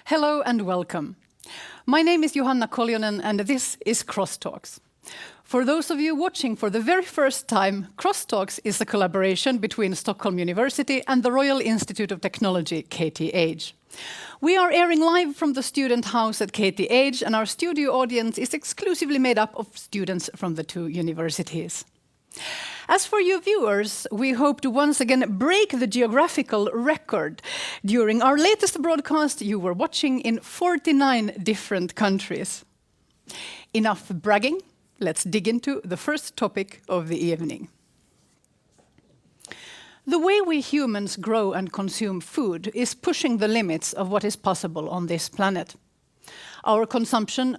Hello and welcome. My name is Johanna Koljonen and this is Crosstalks. For those of you watching for the very first time, Crosstalks is a collaboration between Stockholm University and the Royal Institute of Technology, KTH. We are airing live from the student house at KTH and our studio audience is exclusively made up of students from the two universities. As for you viewers, we hope to once again break the geographical record. During our latest broadcast, you were watching in 49 different countries. Enough bragging, let's dig into the first topic of the evening. The way we humans grow and consume food is pushing the limits of what is possible on this planet. Our consumption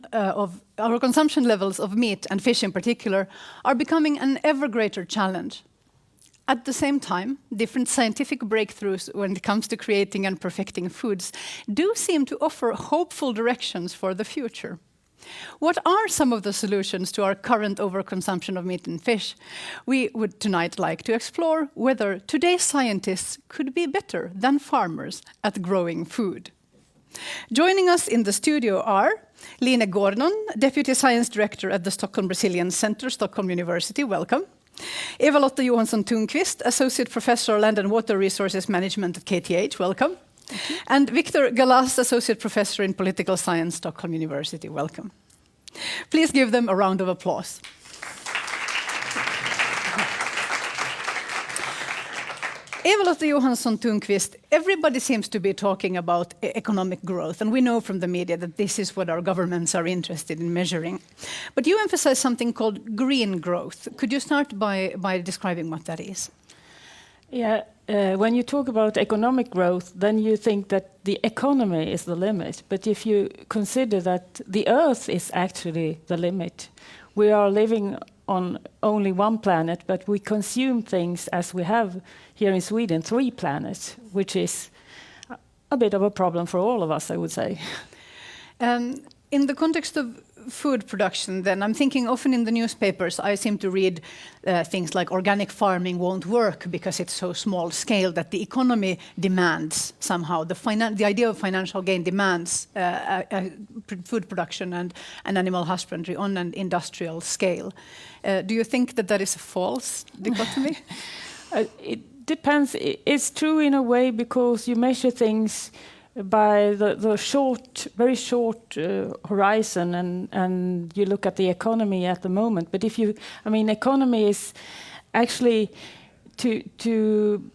levels of meat and fish in particular are becoming an ever greater challenge. At the same time, different scientific breakthroughs when it comes to creating and perfecting foods do seem to offer hopeful directions for the future. What are some of the solutions to our current overconsumption of meat and fish? We would tonight like to explore whether today's scientists could be better than farmers at growing food. Joining us in the studio are Line Gordon, Deputy Science Director at the Stockholm Resilience Center, Stockholm University, welcome. Eva-Lotta Thunqvist, Associate Professor of Land and Water Resources Management at KTH, welcome. And Victor Galaz, Associate Professor in Political Science, Stockholm University, welcome. Please give them a round of applause. Eva-Lotta Thunqvist, everybody seems to be talking about economic growth, and we know from the media that this is what our governments are interested in measuring. But you emphasize something called green growth. Could you start by describing what that is? Yeah, when you talk about economic growth, then you think that the economy is the limit. But if you consider that the Earth is actually the limit, we are living on only one planet, but we consume things as we have here in Sweden, 3 planets, which is a bit of a problem for all of us, I would say. In the context of food production, then, I'm thinking often in the newspapers, I seem to read things like organic farming won't work because it's so small scale that the economy demands somehow, the idea of financial gain demands food production and animal husbandry on an industrial scale. Do you think that that is a false dichotomy? It depends. It's true in a way because you measure things by the very short horizon, and you look at the economy at the moment. But economy is actually to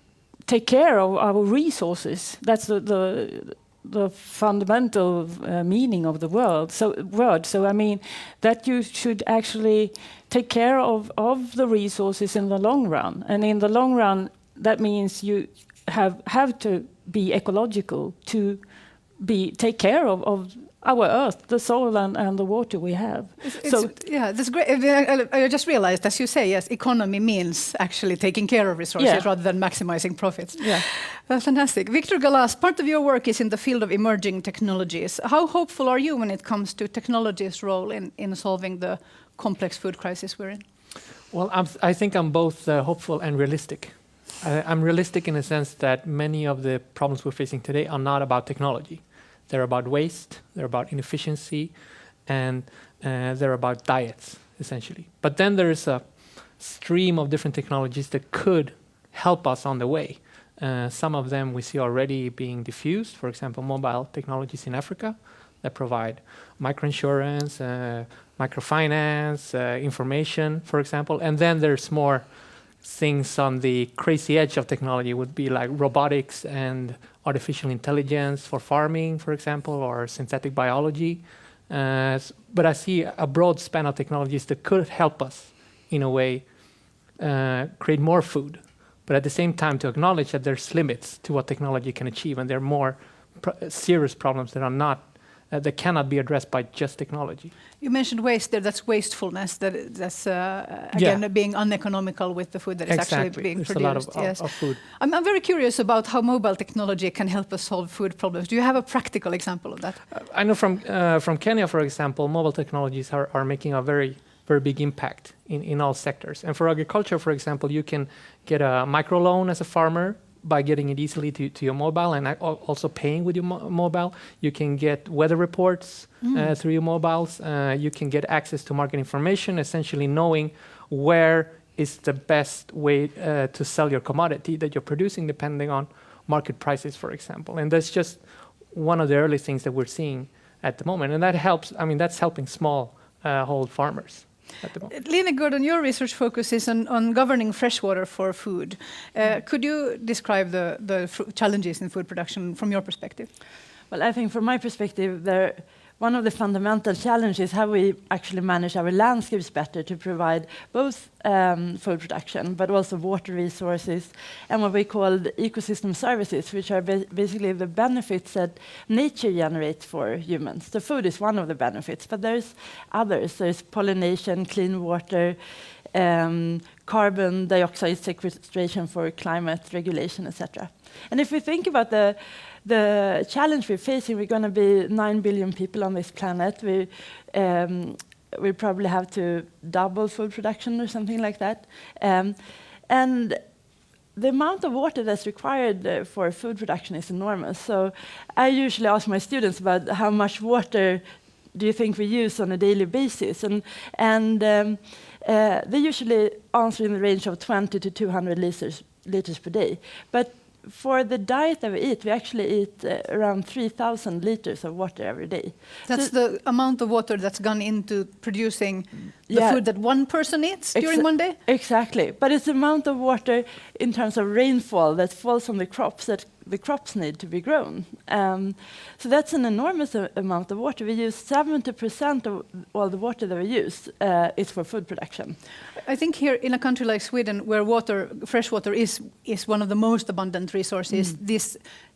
take care of our resources. That's the fundamental meaning of the word. So that you should actually take care of the resources in the long run. And in the long run, that means you have to be ecological to take care of our earth, the soil and the water we have. Yeah, that's great. I just realized, as you say, yes, economy means actually taking care of resources rather than maximizing profits. Yeah. Fantastic. Victor Galaz, part of your work is in the field of emerging technologies. How hopeful are you when it comes to technology's role in solving the complex food crisis we're in? Well, I think I'm both hopeful and realistic. I'm realistic in the sense that many of the problems we're facing today are not about technology. They're about waste, they're about inefficiency, and they're about diets, essentially. But then there is a stream of different technologies that could help us on the way. Some of them we see already being diffused, for example, mobile technologies in Africa that provide microinsurance, microfinance, information, for example. And then there's more things on the crazy edge of technology would be like robotics and artificial intelligence for farming, for example, or synthetic biology. But I see a broad span of technologies that could help us, in a way, create more food. But at the same time, to acknowledge that there's limits to what technology can achieve, and there are more serious problems that cannot be addressed by just technology. You mentioned waste there, that's wastefulness, that's again being uneconomical with the food that is actually being There's produced. A lot of food. I'm very curious about how mobile technology can help us solve food problems. Do you have a practical example of that? I know from Kenya, for example, mobile technologies are making a very, very big impact in all sectors. And for agriculture, for example, you can get a microloan as a farmer by getting it easily to your mobile and also paying with your mobile. You can get weather reports through your mobiles. You can get access to market information, essentially knowing where is the best way to sell your commodity that you're producing, depending on market prices, for example. And that's just one of the early things that we're seeing at the moment. And that helps, I mean, that's helping small-hold farmers at the moment. Lena Gordon, your research focuses on governing freshwater for food. Could you describe the challenges in food production from your perspective? Well, I think from my perspective, one of the fundamental challenges is how we actually manage our landscapes better to provide both food production, but also water resources and what we call the ecosystem services, which are basically the benefits that nature generates for humans. The food is one of the benefits, but there's others. There's pollination, clean water, carbon dioxide sequestration for climate regulation, etc. And if we think about the challenge we're facing, we're going to be 9 billion people on this planet. We probably have to double food production or something like that. And the amount of water that's required for food production is enormous. So I usually ask my students about how much water do you think we use on a daily basis? And they usually answer in the range of 20 to 200 liters per day. But for the diet that we eat, we actually eat around 3,000 liters of water every day. That's the amount of water that's gone into producing the food that one person eats during one day? Exactly. But it's the amount of water in terms of rainfall that falls on the crops that the crops need to be grown. So that's an enormous amount of water. We use 70% of all the water that we use is for food production. I think here in a country like Sweden, where fresh water is one of the most abundant resources,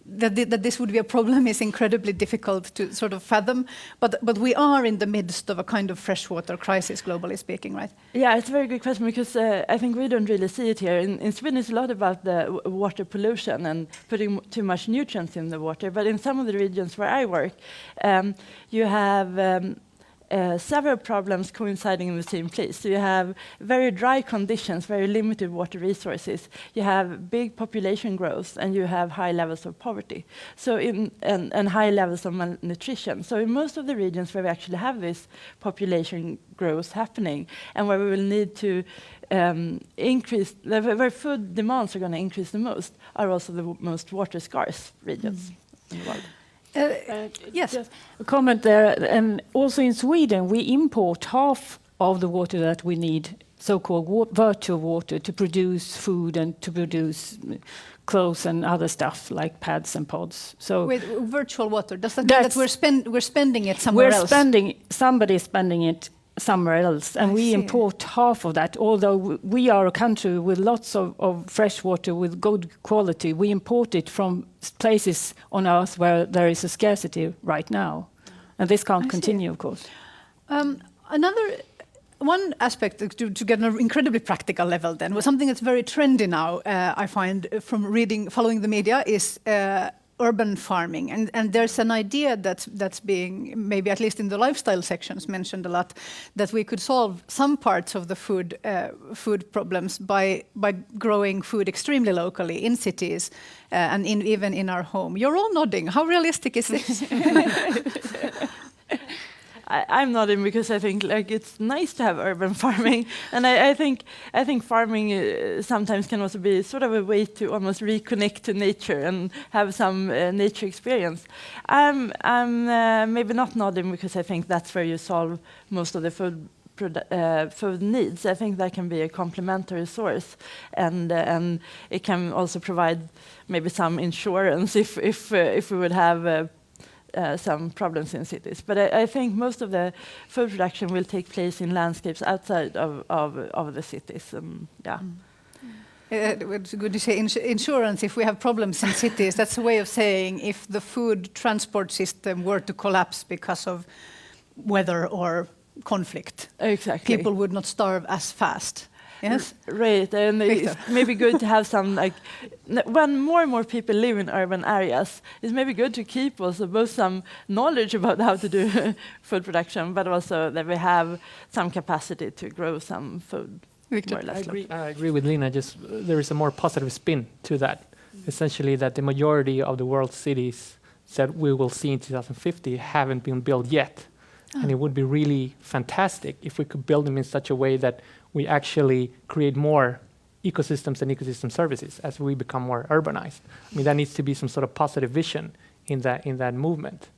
that this would be a problem is incredibly difficult to sort of fathom. But we are in the midst of a kind of freshwater crisis, globally speaking, right? Yeah, it's a very good question, because I think we don't really see it here. In Sweden, it's a lot about the water pollution and putting too much nutrients in the water. But in some of the regions where I work, you have several problems coinciding in the same place. So you have very dry conditions, very limited water resources. You have big population growth, and you have high levels of poverty. So and high levels of malnutrition. So in most of the regions where we actually have this population growth happening, and where we will need to increase, where food demands are going to increase the most, are also the most water scarce regions in the world. Yes. Just a comment there, and also in Sweden we import half of the water that we need, so-called virtual water, to produce food and to produce clothes and other stuff like pads and pods. So with virtual water, does that mean that we're spending it somewhere else? Somebody is spending it somewhere else, and we import half of that. Although we are a country with lots of fresh water with good quality, we import it from places on Earth where there is a scarcity right now, and this can't continue, of course. One aspect to get an incredibly practical level then was something that's very trendy now. I find from following the media is urban farming, and there's an idea that's being, maybe at least in the lifestyle sections, mentioned a lot, that we could solve some parts of the food problems by growing food extremely locally in cities and even in our home. You're all nodding. How realistic is this? I'm nodding because I think it's nice to have urban farming, and I think farming sometimes can also be sort of a way to almost reconnect to nature and have some nature experience. I'm maybe not nodding because I think that's where you solve most of the food needs. I think that can be a complementary source, and it can also provide maybe some insurance if we would have some problems in cities. But I think most of the food production will take place in landscapes outside of the cities. It's good to say insurance. If we have problems in cities, that's a way of saying if the food transport system were to collapse because of weather or conflict, exactly, people would not starve as fast. Yes, right. And it's maybe good to have some, when more and more people live in urban areas, it's maybe good to keep also both some knowledge about how to do food production, but also that we have some capacity to grow some food. Victor, I agree with Lena. Just there is a more positive spin to that. essentially that the majority of the world's cities that we will see in 2050 haven't been built yet. And it would be really fantastic if we could build them in such a way that we actually create more ecosystems and ecosystem services as we become more urbanized. I mean, there needs to be some sort of positive vision in that movement.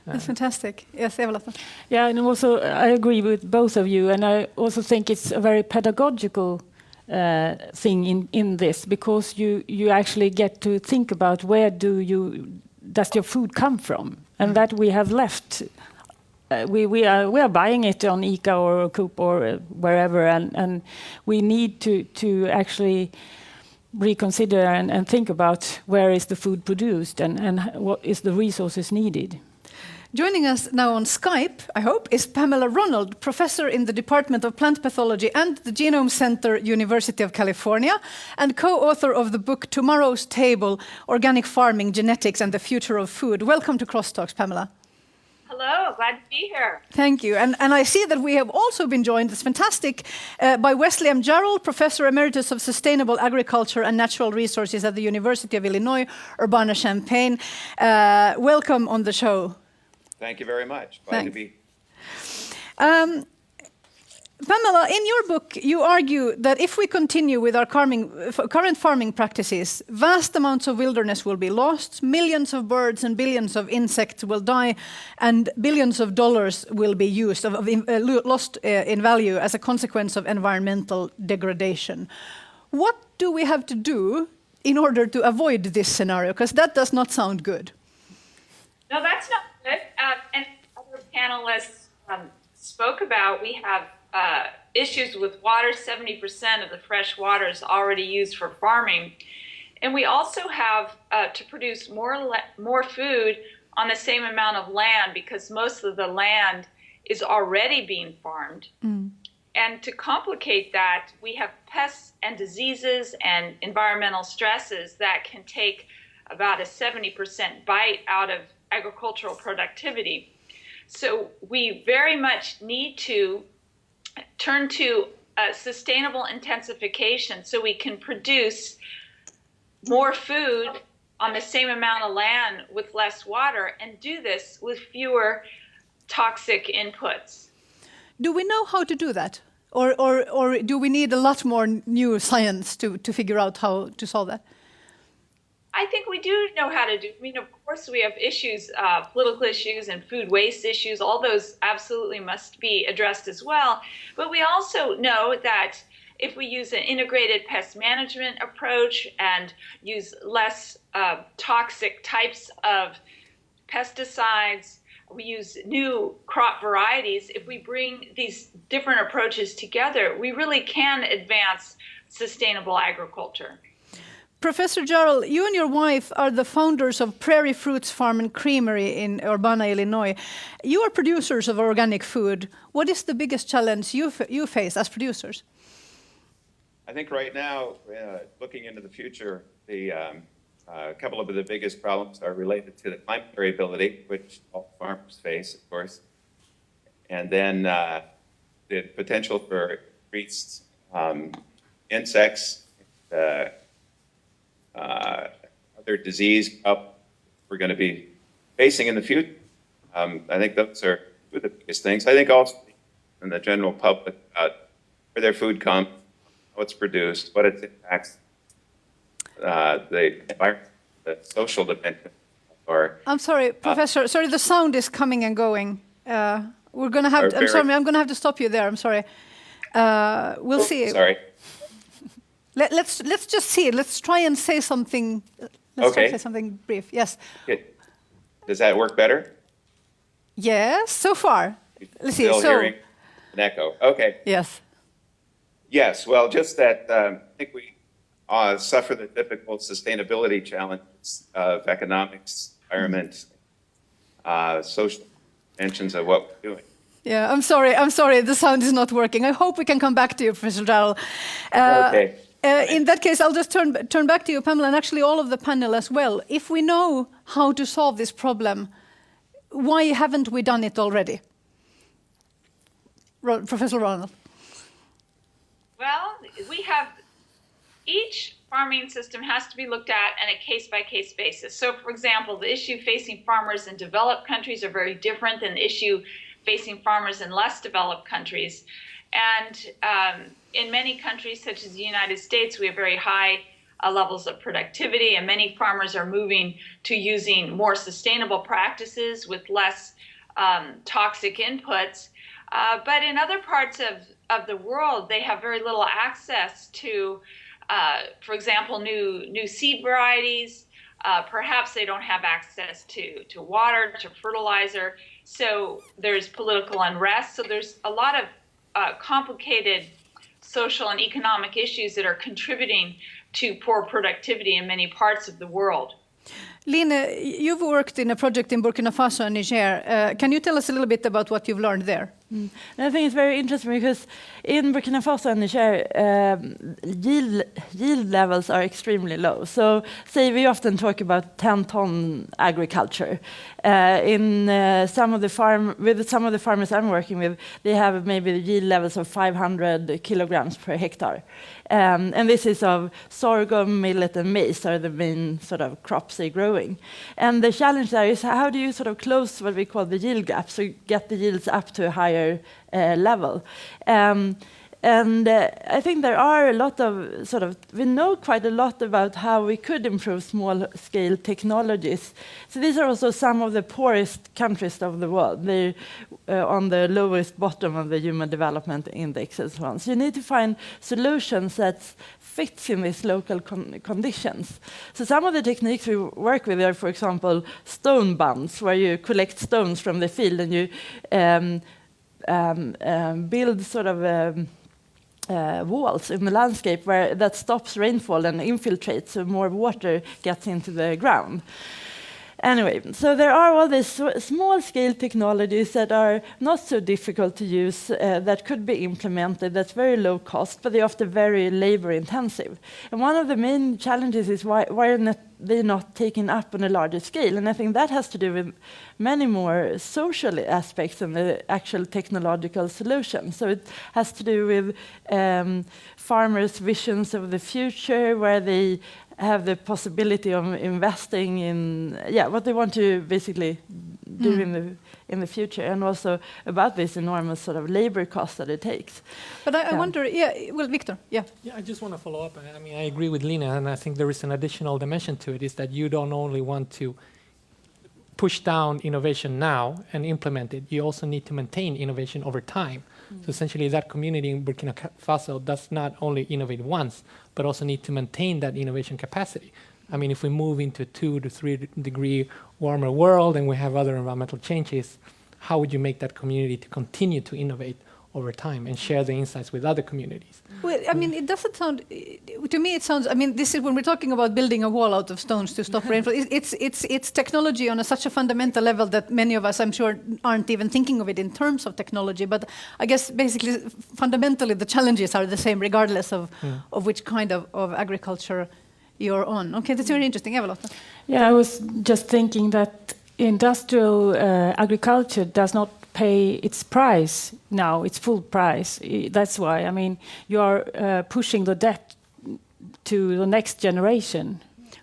That's fantastic. Yes, Eva-Lotta. Yeah, and also I agree with both of you, and I also think it's a very pedagogical thing in this, because you actually get to think about where does your food come from, and that we have left. We are buying it on ICA or Coop or wherever, and we need to actually reconsider and think about where is the food produced and what is the resources needed. Joining us now on Skype, I hope, is Pamela Ronald, professor in the Department of Plant Pathology and the Genome Center, University of California, and co-author of the book Tomorrow's Table, Organic Farming, Genetics and the Future of Food. Welcome to Crosstalks, Pamela. Hello, glad to be here. Thank you. And I see that we have also been joined, it's fantastic, by Wesley and Jarrell, Professor Emeritus of Sustainable Agriculture and Natural Resources at the University of Illinois, Urbana-Champaign. Welcome on the show. Thank you very much. Glad to be. Pamela, in your book, you argue that if we continue with our current farming practices, vast amounts of wilderness will be lost, millions of birds and billions of insects will die, and billions of dollars will be lost in value as a consequence of environmental degradation. What do we have to do in order to avoid this scenario? Because that does not sound good. No, that's not good. And other panelists spoke about, we have issues with water. 70% of the fresh water is already used for farming. And we also have to produce more food on the same amount of land, because most of the land is already being farmed. And to complicate that, we have pests and diseases and environmental stresses that can take about a 70% bite out of agricultural productivity. So we very much need to turn to sustainable intensification so we can produce more food on the same amount of land with less water, and do this with fewer toxic inputs. Do we know how to do that? Or do we need a lot more new science to figure out how to solve that? I think we do know how to do. I mean, of course, we have issues, political issues and food waste issues. All those absolutely must be addressed as well. But we also know that if we use an integrated pest management approach and use less toxic types of pesticides, we use new crop varieties, if we bring these different approaches together, we really can advance sustainable agriculture. Professor Jarrell, you and your wife are the founders of Prairie Fruits Farm and Creamery in Urbana, Illinois. You are producers of organic food. What is the biggest challenge you face as producers? I think right now, looking into the future, a couple of the biggest problems are related to the climate variability, which all farmers face, of course, and then the potential for increased insects, other disease we're going to be facing in the future. I think those are two of the biggest things. I think also in the general public about where their food comes, how it's produced, what it impacts the environment, the social dimension. I'm sorry, Professor. Sorry, the sound is coming and going. We're going to have. I'm sorry. I'm going to have to stop you there. I'm sorry. We'll see. Sorry. Let's just see it. Let's try and say something. Let's try to say something brief. Yes. Okay. Does that work better? Yes, so far. Let's see. Still hearing an echo. Okay. Yes. Yes. Well, just that I think we suffer the difficult sustainability challenges of economics, environment, social dimensions of what we're doing. Yeah, I'm sorry. The sound is not working. I hope we can come back to you, Professor Jarrell. Okay. In that case, I'll just turn back to you, Pamela, and actually all of the panel as well. If we know how to solve this problem, why haven't we done it already? Professor Ronald. Well, we have each farming system has to be looked at on a case-by-case basis. So, for example, the issue facing farmers in developed countries are very different than the issue facing farmers in less developed countries. And in many countries, such as the United States, we have very high levels of productivity, and many farmers are moving to using more sustainable practices with less toxic inputs. But in other parts of the world, they have very little access to, for example, new seed varieties. Perhaps they don't have access to water, to fertilizer. So there's political unrest. So there's a lot of complicated social and economic issues that are contributing to poor productivity in many parts of the world. Line, you've worked in a project in Burkina Faso and Niger. Can you tell us a little bit about what you've learned there? And I think it's very interesting because in Burkina Faso and Niger, yield levels are extremely low. So, say we often talk about 10-ton agriculture. In some of the farmers I'm working with, they have maybe the yield levels of 500 kilograms per hectare. And this is of sorghum, millet, and maize are the main sort of crops they're growing. And the challenge there is how do you sort of close what we call the yield gap, so get the yields up to a higher level. And I think there are a lot of we know quite a lot about how we could improve small-scale technologies. So these are also some of the poorest countries of the world. They're on the lowest bottom of the Human Development Index and so on. So you need to find solutions that fits in these local conditions. So some of the techniques we work with are, for example, stone bunds, where you collect stones from the field and you build sort of walls in the landscape that stops rainfall and infiltrates, so more water gets into the ground. Anyway, so there are all these small-scale technologies that are not so difficult to use, that could be implemented, that's very low cost, but they're often very labor-intensive. And one of the main challenges is why are they not taken up on a larger scale? And I think that has to do with many more social aspects than the actual technological solution. So it has to do with farmers' visions of the future, where they have the possibility of investing in what they want to basically do in the future, and also about this enormous sort of labor cost that it takes. But I wonder, Victor, Yeah, I just want to follow up. I mean, I agree with Lina, and I think there is an additional dimension to it, is that you don't only want to push down innovation now and implement it, you also need to maintain innovation over time. So essentially that community in Burkina Faso does not only innovate once, but also need to maintain that innovation capacity. I mean, if we move into 2 to 3 degree warmer world and we have other environmental changes, how would you make that community to continue to innovate over time and share the insights with other communities? Well, I mean, it doesn't sound, to me it sounds, I mean, this is when we're talking about building a wall out of stones to stop rainfall, it's technology on such a fundamental level that many of us, I'm sure, aren't even thinking of it in terms of technology. But I guess basically, fundamentally, the challenges are the same regardless of which kind of agriculture you're on. Okay, that's very interesting. Eva-Lotta. Yeah, I was just thinking that industrial agriculture does not pay its price now, its full price. That's why, I mean, you are pushing the debt to the next generation.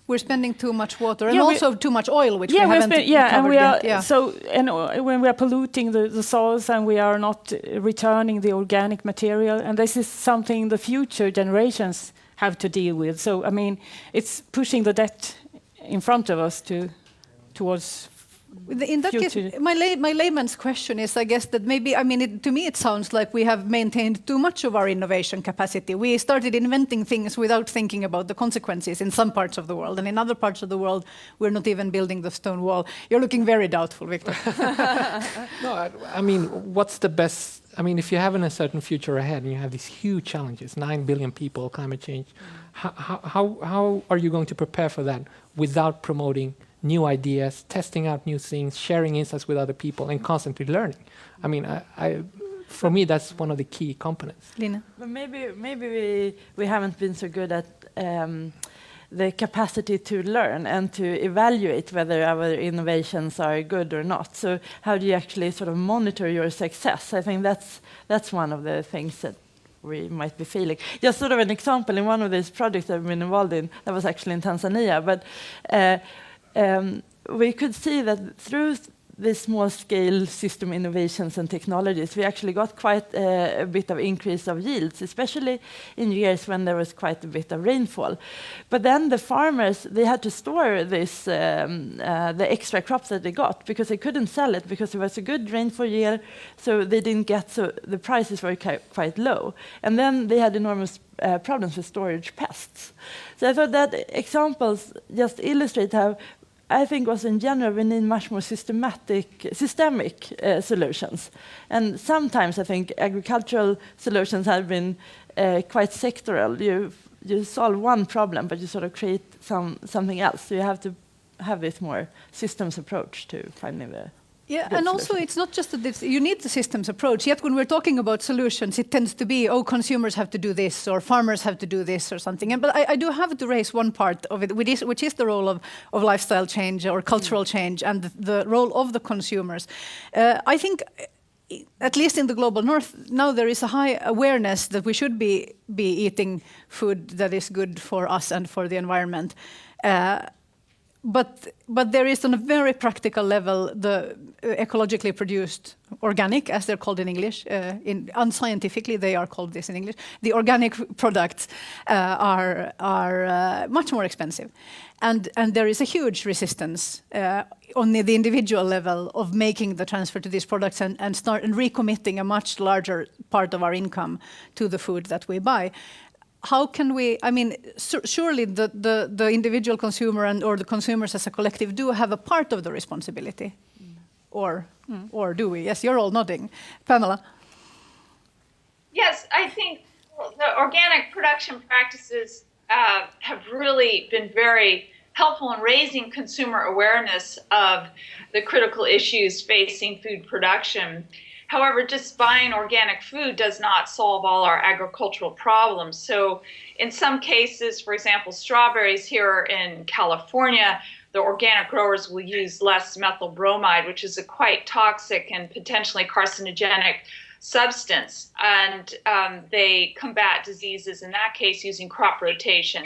We're spending too much water and also too much oil, which we haven't covered and we are yet. so, and when we are polluting the soils and we are not returning the organic material, and this is something the future generations have to deal with. So, I mean, it's pushing the debt in front of us towards. In that case, my layman's question is, I guess, that maybe, I mean, to me it sounds like we have maintained too much of our innovation capacity. We started inventing things without thinking about the consequences in some parts of the world, and in other parts of the world, we're not even building the stone wall. You're looking very doubtful, Victor. No, I mean, what's the best? I mean, if you have a certain future ahead and you have these huge challenges, 9 billion people, climate change, how are you going to prepare for that without promoting new ideas, testing out new things, sharing insights with other people, and constantly learning? I mean, for me, that's one of the key components. Lina? But maybe we haven't been so good at the capacity to learn and to evaluate whether our innovations are good or not. So how do you actually sort of monitor your success? I think that's one of the things that we might be failing. Just sort of an example, in one of these projects I've been involved in, that was actually in Tanzania, but we could see that through the small-scale system innovations and technologies, we actually got quite a bit of increase of yields, especially in years when there was quite a bit of rainfall. But then the farmers, they had to store this, the extra crops that they got, because they couldn't sell it because it was a good rainfall year, so they didn't get, so the prices were quite low. And then they had enormous problems with storage pests. So I thought that examples just illustrate how I think also in general we need much more systemic solutions. And sometimes I think agricultural solutions have been quite sectoral. You solve one problem, but you sort of create something else. So you have to have this more systems approach to finding the and also solution. it's not just that you need the systems approach. Yet when we're talking about solutions, it tends to be, consumers have to do this, or farmers have to do this, or something. But I do have to raise one part of it, which is the role of lifestyle change or cultural change, and the role of the consumers. I think, at least in the global north, now there is a high awareness that we should be eating food that is good for us and for the environment. But there is on a very practical level the ecologically produced organic, as they're called in English. Unscientifically, they are called this in English. The organic products are much more expensive, and there is a huge resistance on the individual level of making the transfer to these products and recommitting a much larger part of our income to the food that we buy. How can we? I mean, surely the individual consumer or the consumers as a collective do have a part of the responsibility, or do we? Yes, you're all nodding, Pamela. Yes, I think the organic production practices have really been very helpful in raising consumer awareness of the critical issues facing food production. However, just buying organic food does not solve all our agricultural problems. So in some cases, for example, strawberries here in California, the organic growers will use less methyl bromide, which is a quite toxic and potentially carcinogenic substance. And they combat diseases in that case using crop rotation.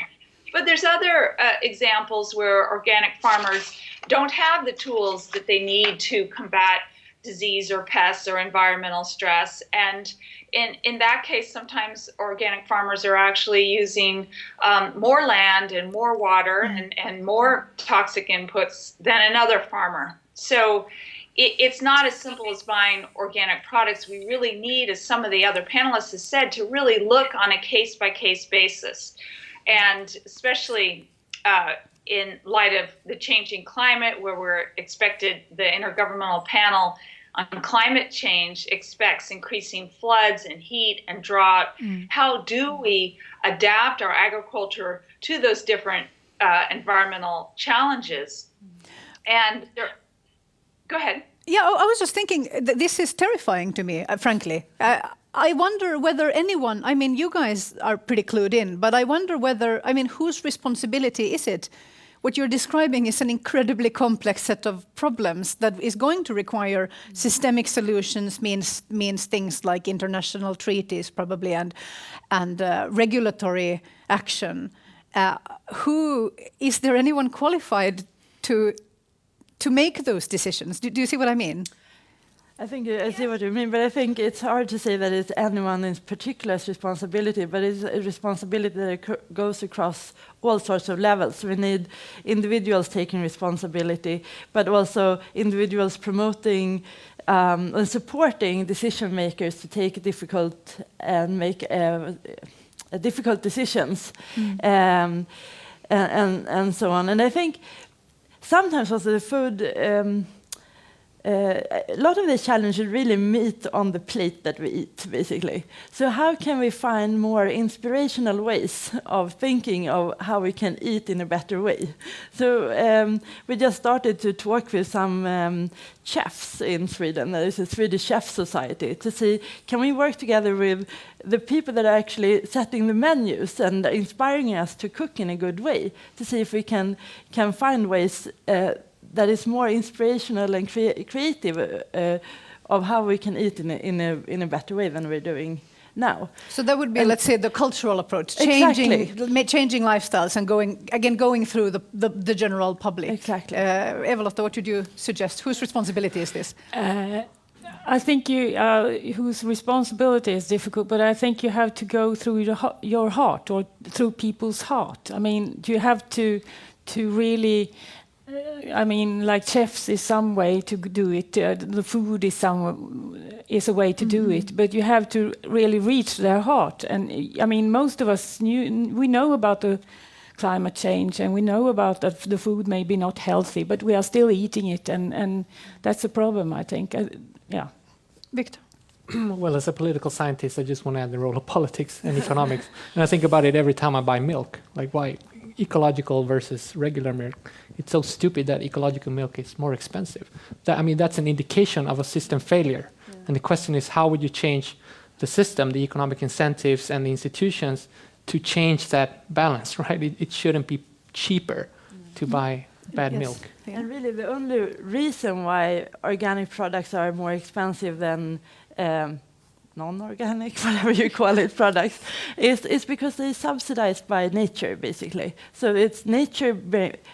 But there's other examples where organic farmers don't have the tools that they need to combat disease or pests or environmental stress. And in that case, sometimes organic farmers are actually using more land and more water and more toxic inputs than another farmer. So it's not as simple as buying organic products. We really need, as some of the other panelists have said, to really look on a case-by-case basis. And especially in light of the changing climate, where we're expected, the Intergovernmental Panel on Climate Change expects increasing floods and heat and drought. How do we adapt our agriculture to those different environmental challenges? And go ahead. Yeah, I was just thinking, this is terrifying to me, frankly. I wonder whether anyone, I mean, you guys are pretty clued in, but I wonder whether, I mean, whose responsibility is it? What you're describing is an incredibly complex set of problems that is going to require systemic solutions, means things like international treaties probably, and regulatory action. Is there anyone qualified to make those decisions? Do you see what I mean? I think I see what you mean, but I think it's hard to say that it's anyone in particular's responsibility, but it's a responsibility that goes across all sorts of levels. We need individuals taking responsibility, but also individuals promoting and supporting decision makers to take difficult and make difficult decisions, and so on. And I think sometimes also the food. A lot of the challenges really meet on the plate that we eat, basically. So how can we find more inspirational ways of thinking of how we can eat in a better way? So we just started to talk with some chefs in Sweden. There is a Swedish Chef Society to see, can we work together with the people that are actually setting the menus and inspiring us to cook in a good way, to see if we can find ways that is more inspirational and creative of how we can eat in a better way than we're doing now. So that would be, And- let's say, the cultural approach, Exactly. changing lifestyles and going through the general public. Exactly. Eva-Lotta, what would you suggest? Whose responsibility is this? I think whose responsibility is difficult, but I think you have to go through your heart or through people's heart. I mean, you have to really. I mean, like chefs is some way to do it. The food is a way to do it, but you have to really reach their heart. And I mean, most of us we know about the climate change, and we know about that the food may be not healthy, but we are still eating it, and that's a problem, I think. Yeah. Victor? Well, as a political scientist, I just want to add the role of politics and economics. And I think about it every time I buy milk. Like, why ecological versus regular milk? It's so stupid that ecological milk is more expensive. That's an indication of a system failure. Yeah. And the question is, how would you change the system, the economic incentives and the institutions to change that balance, right? It shouldn't be cheaper to buy bad milk. Yeah. And really the only reason why organic products are more expensive than non-organic, whatever you call it, products, is because they're subsidized by nature, basically. So it's nature.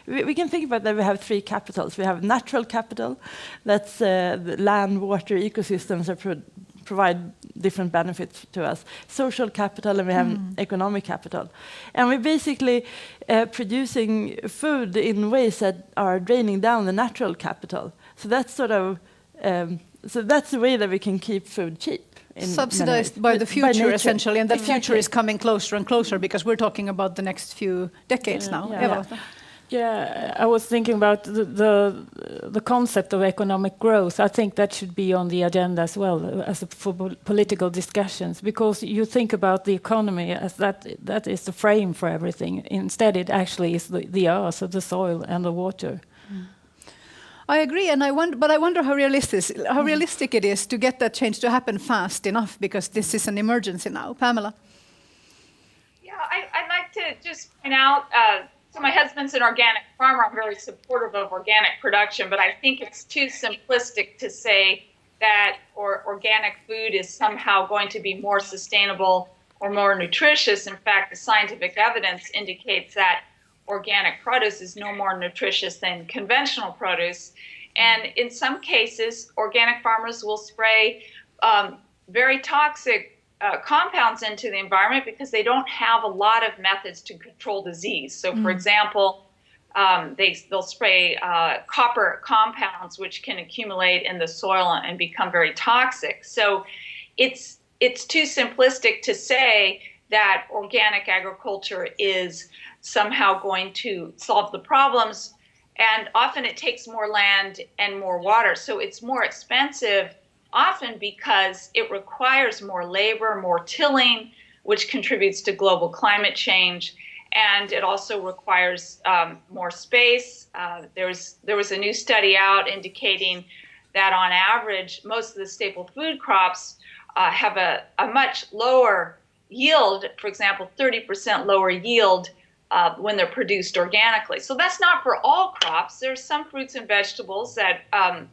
We can think about that. We have 3 capitals. We have natural capital, that's the land, water, ecosystems that provide different benefits to us. Social capital, and we have economic capital. And we're basically producing food in ways that are draining down the natural capital. So that's sort of, so that's the way that we can keep food cheap. Subsidized by the future, essentially, and that future is coming closer and closer because we're talking about the next few decades now. Yeah, I was thinking about the concept of economic growth. I think that should be on the agenda as well as for political discussions, because you think about the economy as that is the frame for everything. Instead, it actually is the earth, the soil, and the water. I agree, and I wonder how realistic it is to get that change to happen fast enough, because this is an emergency now. Pamela? Yeah, I'd like to just point out, so my husband's an organic farmer. I'm very supportive of organic production, but I think it's too simplistic to say that organic food is somehow going to be more sustainable or more nutritious. In fact, the scientific evidence indicates that organic produce is no more nutritious than conventional produce. And in some cases, organic farmers will spray very toxic compounds into the environment because they don't have a lot of methods to control disease. So, for example, they'll spray copper compounds, which can accumulate in the soil and become very toxic. So it's too simplistic to say that organic agriculture is somehow going to solve the problems. And often it takes more land and more water. So it's more expensive, often because it requires more labor, more tilling, which contributes to global climate change. And it also requires more space. There was a new study out indicating that on average, most of the staple food crops have a much lower yield, for example, 30% lower yield when they're produced organically. So that's not for all crops. There's some fruits and vegetables that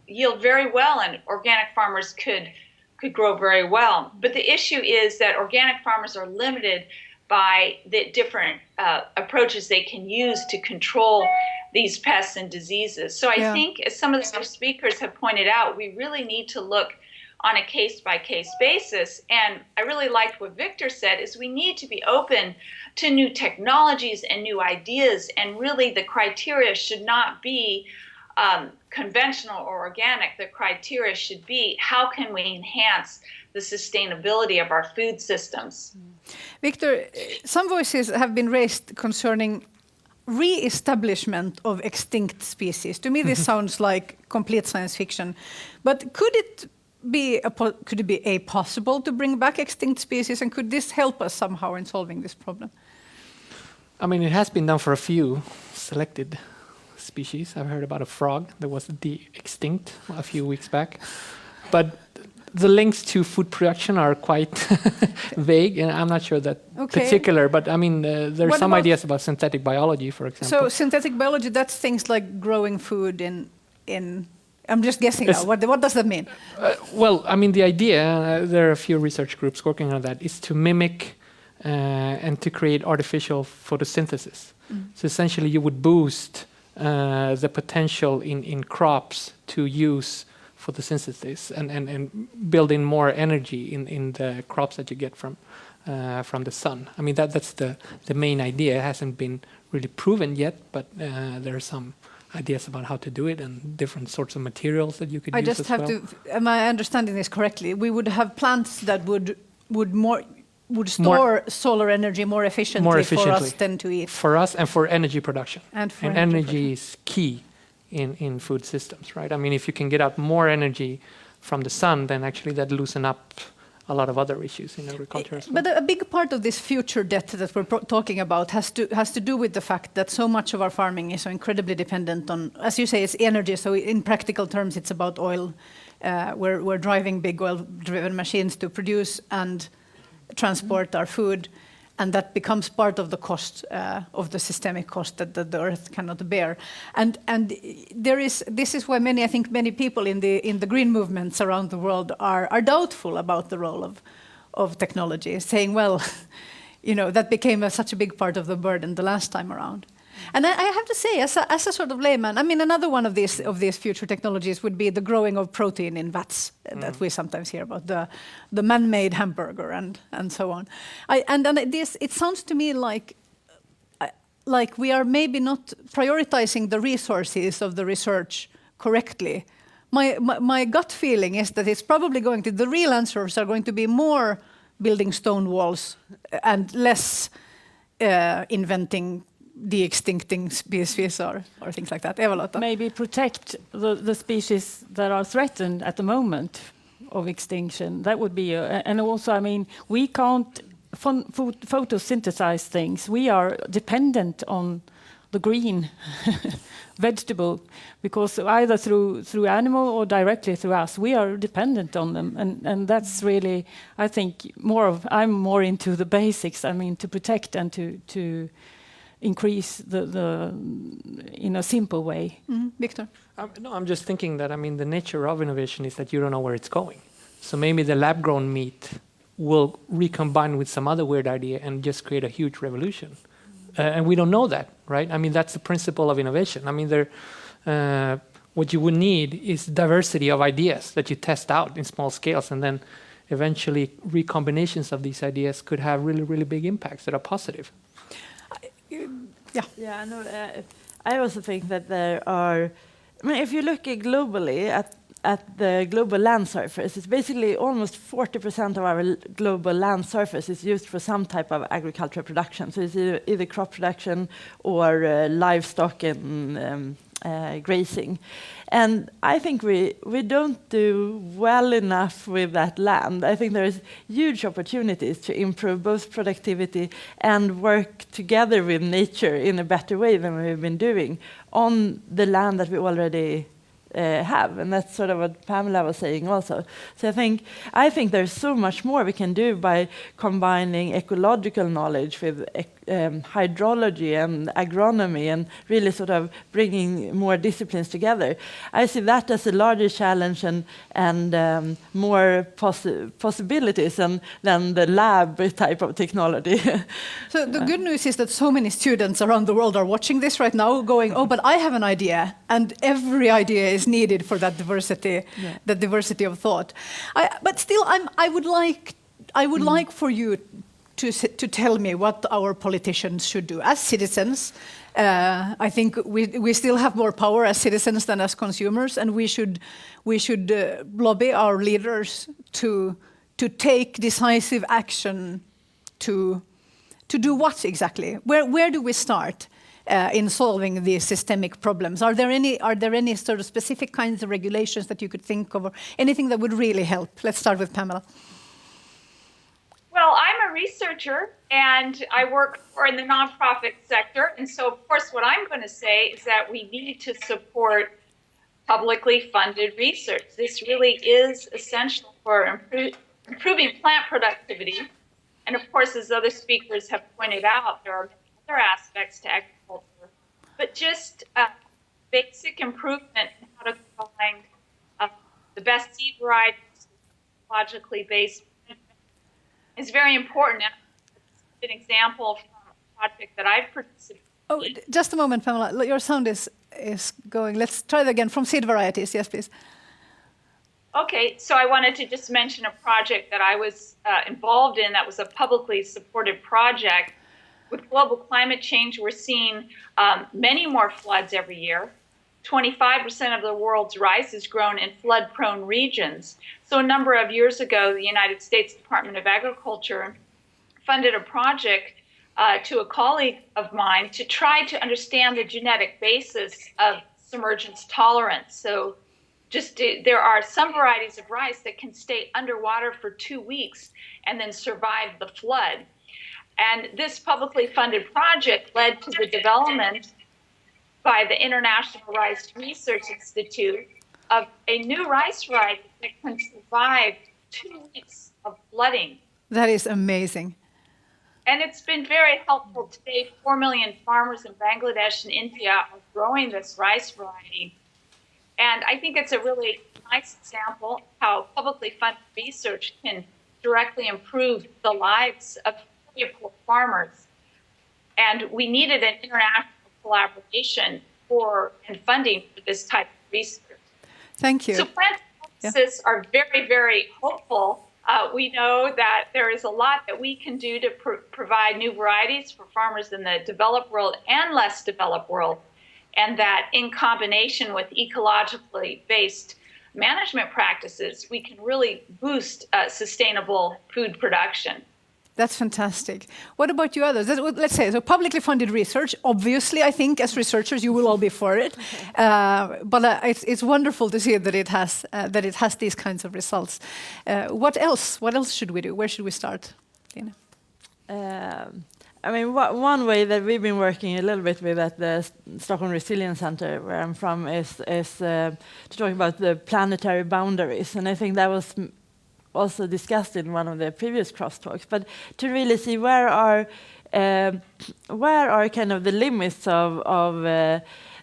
yield very well, and organic farmers could grow very well. But the issue is that organic farmers are limited by the different approaches they can use to control these pests and diseases. So I think, as some of the other speakers have pointed out, we really need to look on a case-by-case basis. And I really liked what Victor said, is we need to be open to new technologies and new ideas. And really the criteria should not be conventional or organic. The criteria should be, how can we enhance the sustainability of our food systems? Victor, some voices have been raised concerning re-establishment of extinct species. To me, this sounds like complete science fiction. But could it be possible to bring back extinct species, and could this help us somehow in solving this problem? I mean, it has been done for a few selected species. I've heard about a frog that was extinct a few weeks back. But the links to food production are quite vague, and I'm not sure that particular. But I mean, there's some ideas about synthetic biology, for example. So synthetic biology, that's things like growing food in I'm just guessing now. What does that mean? Well, I mean, the idea, there are a few research groups working on that, is to mimic and to create artificial photosynthesis. So essentially you would boost the potential in crops to use photosynthesis and build in more energy in the crops that you get from the sun. I mean, that's the main idea. It hasn't been really proven yet, but there are some ideas about how to do it and different sorts of materials that you could use as well. I just have to, am I understanding this correctly? We would have plants that would store solar energy more efficiently for us than to eat. For us and for energy production. And energy is key in food systems, right? I mean, if you can get out more energy from the sun, then actually that loosen up a lot of other issues in agriculture as well. But a big part of this future debt that we're talking about has to do with the fact that so much of our farming is so incredibly dependent on, as you say, it's energy. So in practical terms, it's about oil. We're driving big oil-driven machines to produce and transport our food, and that becomes part of the cost of the systemic cost that the earth cannot bear. And this is why I think many people in the green movements around the world are doubtful about the role of technology, saying, well, that became such a big part of the burden the last time around. And I have to say, as a sort of layman, I mean, another one of these future technologies would be the growing of protein in vats that we sometimes hear about, the man-made hamburger and so on. It sounds to me like we are maybe not prioritizing the resources of the research correctly. My gut feeling is that it's probably the real answers are going to be more building stone walls and less inventing de-extincting species or things like that. Eva-Lotta? Maybe protect the species that are threatened at the moment of extinction. That would be, and also, I mean, we can't photosynthesize things. We are dependent on the green vegetable, because either through animal or directly through us, we are dependent on them, and that's really, I think, I'm more into the basics. I mean, to protect and to increase the in a simple way. Victor? No, I'm just thinking that, I mean, the nature of innovation is that you don't know where it's going. So maybe the lab-grown meat will recombine with some other weird idea and just create a huge revolution. And we don't know that, right? I mean, that's the principle of innovation. I mean, what you would need is diversity of ideas that you test out in small scales, and then eventually recombinations of these ideas could have really, really big impacts that are positive. Yeah, no, I also think that there are, I mean, if you look globally at the global land surface, it's basically almost 40% of our global land surface is used for some type of agricultural production. So it's either crop production or livestock and grazing. And I think we don't do well enough with that land. I think there is huge opportunities to improve both productivity and work together with nature in a better way than we've been doing on the land that we already have, and that's sort of what Pamela was saying also. So I think there's so much more we can do by combining ecological knowledge with hydrology and agronomy, and really sort of bringing more disciplines together. I see that as a larger challenge and more possibilities than the lab type of technology. So the good news is that so many students around the world are watching this right now going, oh, but I have an idea, and every idea is needed for that diversity, that diversity of thought. But still, I would like for you to tell me what our politicians should do as citizens. I think we still have more power as citizens than as consumers, and we should lobby our leaders to take decisive action to do what exactly? Where do we start in solving these systemic problems? Are there any sort of specific kinds of regulations that you could think of, or anything that would really help? Let's start with Pamela. Well, I'm a researcher and I work in the nonprofit sector. And so, of course, what I'm going to say is that we need to support publicly funded research. This really is essential for improving plant productivity. And of course, as other speakers have pointed out, there are other aspects to agriculture, but just basic improvement in how to combine the best seed varieties, logically based, is very important. And an example from a project that I've participated in. Oh, just a moment, Pamela. Your sound is going. Let's try that again from seed varieties. Yes, please. Okay, so I wanted to just mention a project that I was involved in that was a publicly supported project. With global climate change, we're seeing many more floods every year. 25% of the world's rice is grown in flood-prone regions. So a number of years ago, the United States Department of Agriculture funded a project to a colleague of mine to try to understand the genetic basis of submergence tolerance. So there are some varieties of rice that can stay underwater for 2 weeks and then survive the flood. And this publicly funded project led to the development by the International Rice Research Institute of a new rice variety that can survive 2 weeks of flooding. That is amazing. And it's been very helpful. Today, 4 million farmers in Bangladesh and India are growing this rice variety. And I think it's a really nice example how publicly funded research can directly improve the lives of poor farmers. And we needed an international collaboration and funding for this type of research. Thank you. So Planetarists are very, very hopeful. We know that there is a lot that we can do to provide new varieties for farmers in the developed world and less developed world, and that in combination with ecologically based management practices, we can really boost sustainable food production. That's fantastic. What about you others? Let's say, so publicly funded research, obviously, I think as researchers, you will all be for it. But it's wonderful to see that it has these kinds of results. What else? What else should we do? Where should we start, Lina? I mean, one way that we've been working a little bit with at the Stockholm Resilience Center, where I'm from, is to talk about the planetary boundaries. And I think that was also discussed in one of the previous crosstalks. But to really see where are kind of the limits of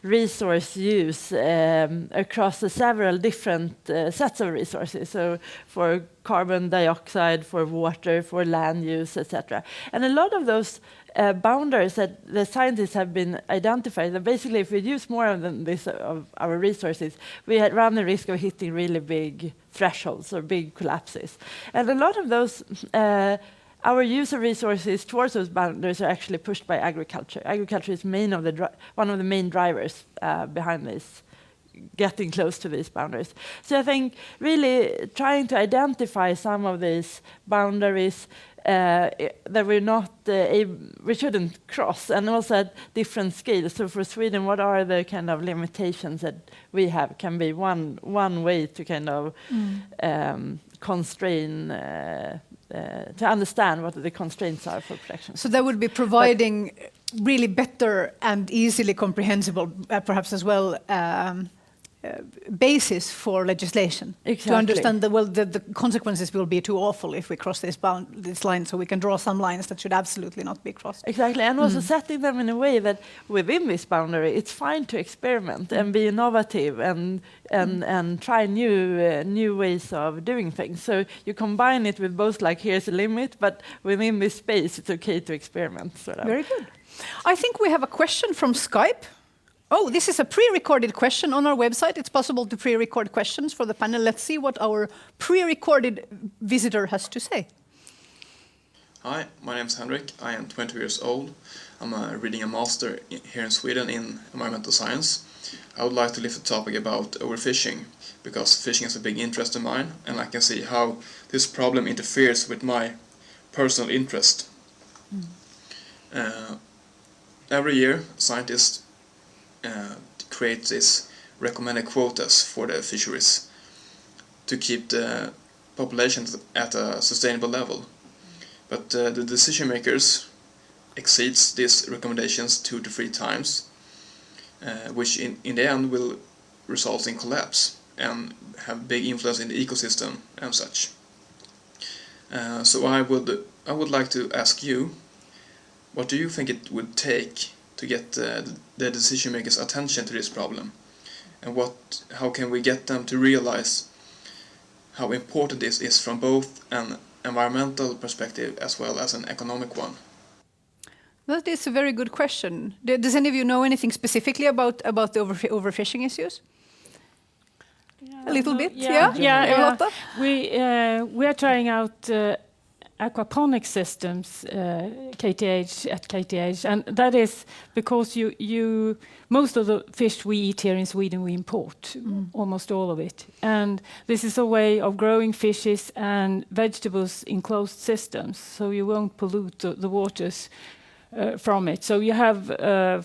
resource use across the several different sets of resources. So for carbon dioxide, for water, for land use, etc. And a lot of those boundaries that the scientists have been identified, that basically if we use more of our resources, we run the risk of hitting really big thresholds or big collapses. And a lot of those our use of resources towards those boundaries are actually pushed by agriculture. Agriculture is one of the main drivers behind this, getting close to these boundaries. So I think really trying to identify some of these boundaries that we shouldn't cross, and also at different scales. So for Sweden, what are the kind of limitations that we have? Can be one way to kind of constrain. To understand what the constraints are for production. So that would be providing really better and easily comprehensible, perhaps as well, basis for legislation. Exactly. To understand that the consequences will be too awful if we cross this line, so we can draw some lines that should absolutely not be crossed. Exactly, and also setting them in a way that within this boundary, it's fine to experiment and be innovative and try new ways of doing things. So you combine it with both, like, here's a limit, but within this space, it's okay to experiment. Sort of. Very good. I think we have a question from Skype. Oh, this is a pre-recorded question on our website. It's possible to pre-record questions for the panel. Let's see what our pre-recorded visitor has to say. Hi, my name is Henrik. I am 20 years old. I'm reading a master here in Sweden in environmental science. I would like to lift the topic about overfishing, because fishing is a big interest of mine, and I can see how this problem interferes with my personal interest. Every year, scientists create these recommended quotas for the fisheries to keep the population at a sustainable level. But the decision makers exceeds these recommendations 2 to 3 times, which in the end will result in collapse and have big influence in the ecosystem and such. So I would like to ask you, what do you think it would take to get the decision makers' attention to this problem, and how can we get them to realize how important this is from both an environmental perspective as well as an economic one? That is a very good question. Does any of you know anything specifically about the overfishing issues? A little bit, yeah. Eva-Lotta? We are trying out aquaponic systems, KTH, and that is because you most of the fish we eat here in Sweden we import, almost all of it, and this is a way of growing fishes and vegetables in closed systems, so you won't pollute the waters from it. So you have,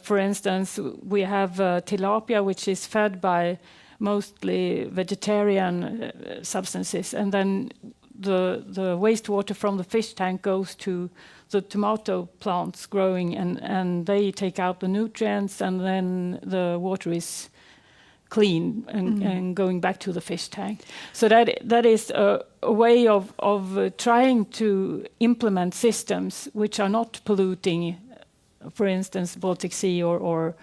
for instance, we have tilapia, which is fed by mostly vegetarian substances, and then the wastewater from the fish tank goes to the tomato plants growing, and they take out the nutrients, and then the water is clean and going back to the fish tank. So that is a way of trying to implement systems which are not polluting, for instance, Baltic Sea or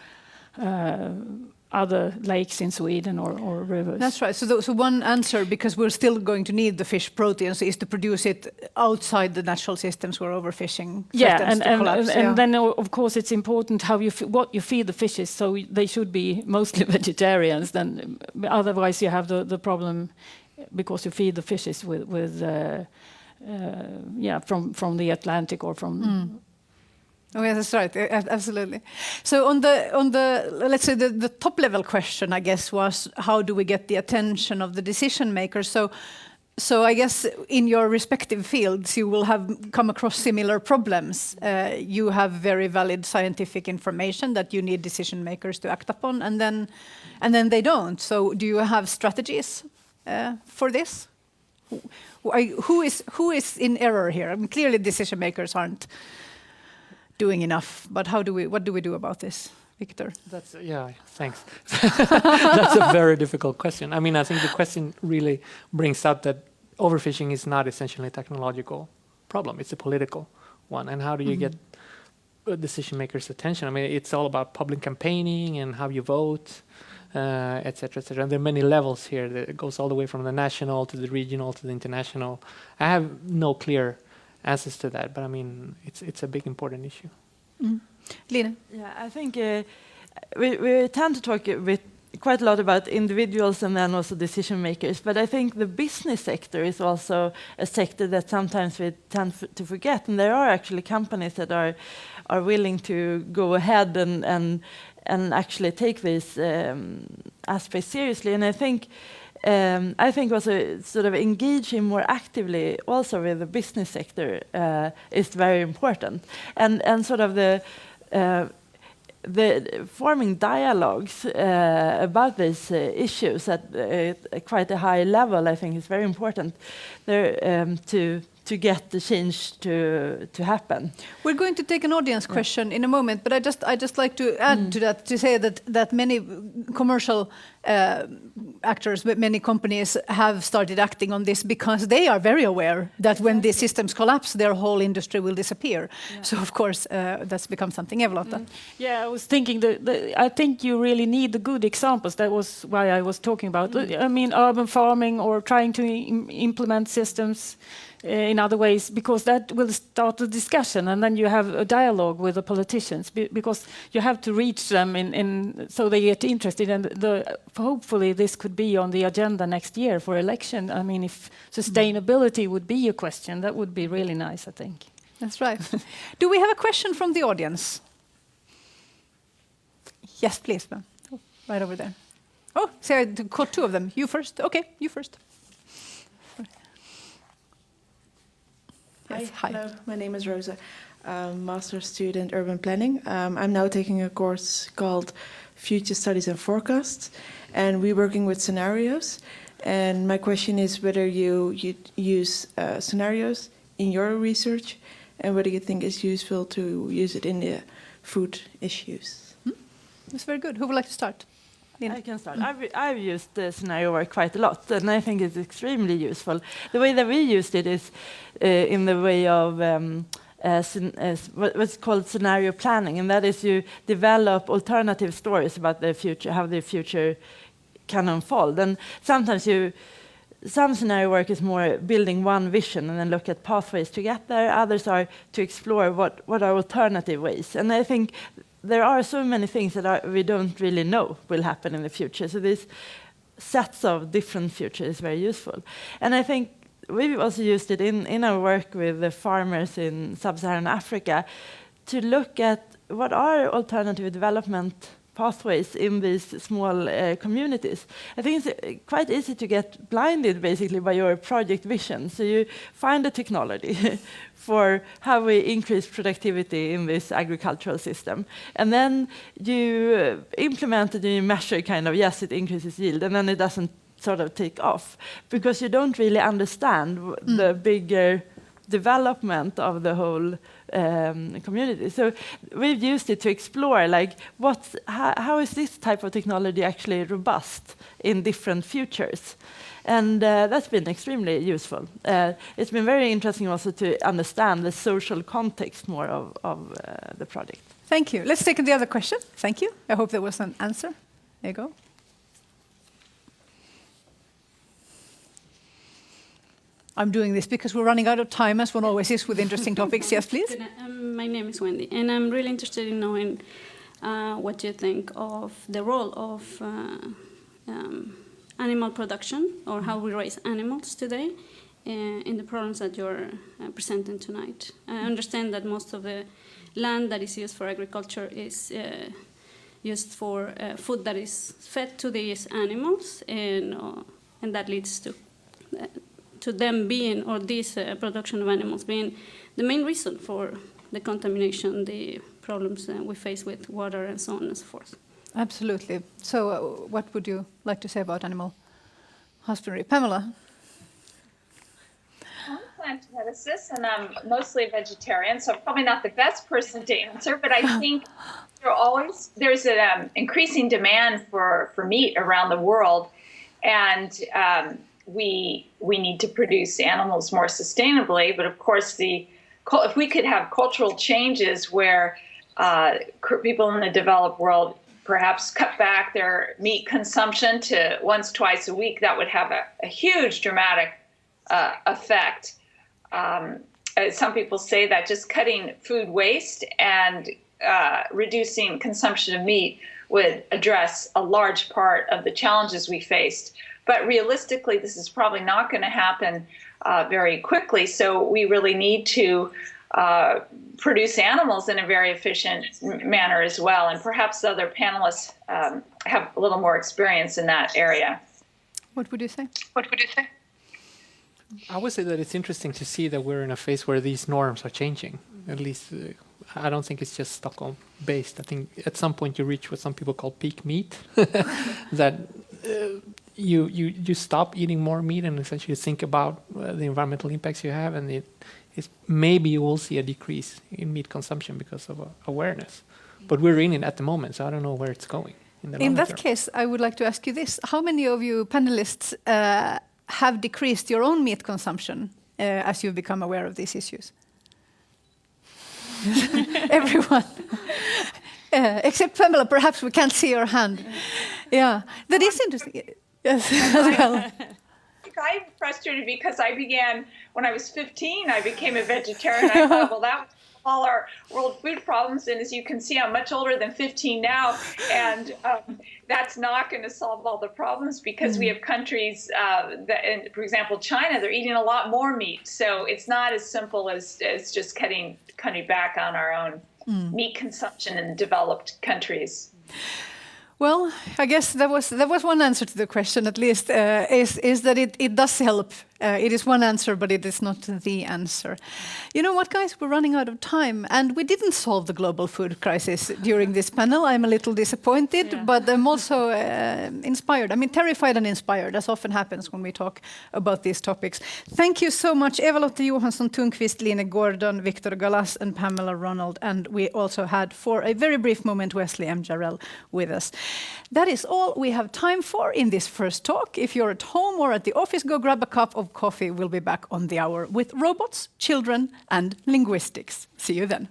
other lakes in Sweden or rivers. That's right. So one answer, because we're still going to need the fish proteins, is to produce it outside the natural systems where overfishing threatens to collapse. And then of course it's important how what you feed the fishes. So they should be mostly vegetarians. Then otherwise you have the problem because you feed the fishes with from the Atlantic or from. Oh, yes, that's right. Absolutely. So on the let's say the top level question, I guess, was how do we get the attention of the decision makers? So I guess in your respective fields you will have come across similar problems. You have very valid scientific information that you need decision makers to act upon, and then they don't. So do you have strategies for this? Who is in error here? I mean, clearly decision makers aren't doing enough, but what do we do about this, Victor? Thanks. That's a very difficult question. I mean, I think the question really brings up that overfishing is not essentially a technological problem, it's a political one. And how do you get decision makers' attention? I mean, it's all about public campaigning and how you vote, et cetera, et cetera. And there are many levels here that goes all the way from the national to the regional to the international. I have no clear answers to that, but I mean, it's a big important issue. Lina? Yeah, I think we tend to talk quite a lot about individuals and then also decision makers, but I think the business sector is also a sector that sometimes we tend to forget, and there are actually companies that are willing to go ahead and actually take these aspects seriously, and I think also sort of engaging more actively also with the business sector is very important, and sort of the forming dialogues about these issues at quite a high level, I think is very important there to get the change to happen. We're going to take an audience question in a moment, but I just like to add to that, to say that many commercial actors, many companies have started acting on this because they are very aware that when these systems collapse, their whole industry will disappear. Yeah. So of course that's become something. Eva-Lotta. Yeah, I was thinking I think you really need the good examples. That was why I was talking about. I mean, urban farming or trying to implement systems in other ways, because that will start a discussion, and then you have a dialogue with the politicians, because you have to reach them so they get interested, and hopefully this could be on the agenda next year for election. I mean, if sustainability would be a question, that would be really nice, I think. That's right. Do we have a question from the audience? Yes, please, ma'am. Right over there. Oh, see, I caught two of them. You first. Okay, you first. Yes, hi. Hello, my name is Rosa, master's student urban planning. I'm now taking a course called Future Studies and Forecasts, and we're working with scenarios. And my question is whether you use scenarios in your research, and whether you think it's useful to use it in the food issues. That's very good. Who would like to start? I can start. I've used the scenario work quite a lot, and I think it's extremely useful. The way that we used it is in the way of what's called scenario planning, and that is you develop alternative stories about the future, how the future can unfold. And sometimes some scenario work is more building one vision and then look at pathways to get there. Others are to explore what are alternative ways. And I think there are so many things that we don't really know will happen in the future. So these sets of different futures is very useful. And I think we've also used it in our work with the farmers in sub-Saharan Africa to look at what are alternative development pathways in these small communities. I think it's quite easy to get blinded basically by your project vision. So you find a technology for how we increase productivity in this agricultural system. And then you implement it and you measure kind of, yes, it increases yield, and then it doesn't sort of take off because you don't really understand the bigger development of the whole community. So we've used it to explore, like, how is this type of technology actually robust in different futures? And that's been extremely useful. It's been very interesting also to understand the social context more of the project. Thank you. Let's take the other question. Thank you. I hope there was an answer. There you go. I'm doing this because we're running out of time, as one always is with interesting topics. Yes, please. My name is Wendy, and I'm really interested in knowing what you think of the role of animal production, or how we raise animals today, in the problems that you're presenting tonight. I understand that most of the land that is used for agriculture is used for food that is fed to these animals, and that leads to them being, or this production of animals being, the main reason for the contamination, the problems we face with water and so on and so forth. Absolutely. So what would you like to say about animal husbandry? Pamela? I'm a plant geneticist, and I'm mostly a vegetarian, so I'm probably not the best person to answer, but I think there's an increasing demand for meat around the world, and we need to produce animals more sustainably. But of course, if we could have cultural changes where people in the developed world perhaps cut back their meat consumption to once, twice a week, that would have a huge dramatic effect. Some people say that just cutting food waste and reducing consumption of meat would address a large part of the challenges we faced. But realistically, this is probably not going to happen very quickly. So we really need to produce animals in a very efficient manner as well. And perhaps the other panelists have a little more experience in that area. What would you say? I would say that it's interesting to see that we're in a phase where these norms are changing. At least I don't think it's just Stockholm based. I think at some point you reach what some people call peak meat, that you stop eating more meat and essentially think about the environmental impacts you have, and maybe you will see a decrease in meat consumption because of awareness. But we're in it at the moment, so I don't know where it's going. In that case, I would like to ask you this. How many of you panelists have decreased your own meat consumption as you've become aware of these issues? Everyone. Except Pamela, perhaps we can't see your hand. Yeah, that is interesting. Yes, as well. I'm frustrated because I began when I was 15. I became a vegetarian. I thought, well, that was all our world food problems. And as you can see, I'm much older than 15 now. And that's not going to solve all the problems because we have countries that, for example, China, they're eating a lot more meat. So it's not as simple as just cutting back on our own meat consumption in developed countries. Well, I guess that was one answer to the question, at least, is that it does help. It is one answer, but it is not the answer. You know what, guys? We're running out of time, and we didn't solve the global food crisis during this panel. I'm a little disappointed, but I'm also inspired. I mean, terrified and inspired, as often happens when we talk about these topics. Thank you so much, Eva-Lotta Johansson, Thunqvist, Line Gordon, Victor Galaz, and Pamela Ronald. And we also had, for a very brief moment, Wesley and Jarrell with us. That is all we have time for in this first talk. If you're at home or at the office, go grab a cup of coffee. We'll be back on the hour with robots, children, and linguistics. See you then.